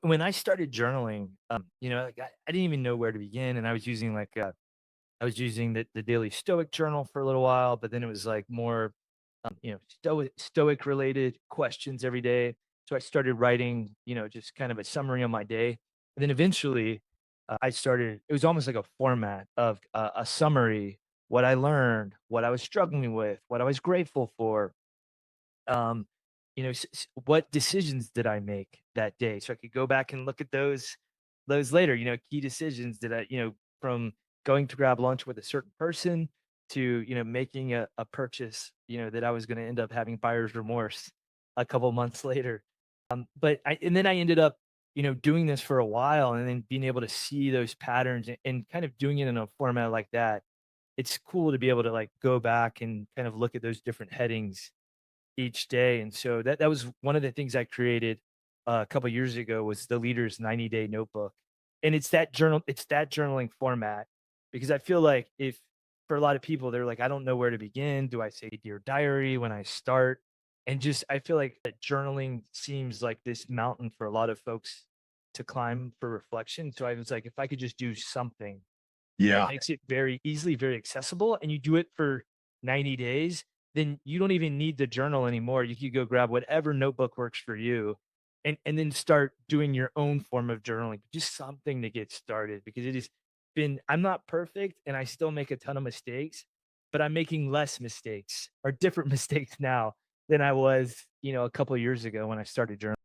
When I started journaling, like I didn't even know where to begin, and I was using I was using the daily Stoic journal for a little while, but then it was like more, Stoic related questions every day. So I started writing, just kind of a summary on my day, and then eventually, I started. It was almost like a format of a summary, what I learned, what I was struggling with, what I was grateful for, um, what decisions did I make that day? So I could go back and look at those later, key decisions that from going to grab lunch with a certain person to, making a purchase, that I was going to end up having buyer's remorse a couple months later. And then I ended up, doing this for a while and then being able to see those patterns and kind of doing it in a format like that. It's cool to be able to like go back and kind of look at those different headings each day, and so that was one of the things I created a couple years ago was the leader's 90-day notebook, and it's that journaling format because I feel like if for a lot of people, they're like, "I don't know where to begin. Do I say dear diary when I start?" And just I feel like that journaling seems like this mountain for a lot of folks to climb for reflection, so I was like, if I could just do something that Yeah. makes it very easily very accessible, and you do it for 90 days, then you don't even need the journal anymore. You could go grab whatever notebook works for you and then start doing your own form of journaling, just something to get started because it has been I'm not perfect and I still make a ton of mistakes, but I'm making less mistakes or different mistakes now than I was, a couple of years ago when I started journaling.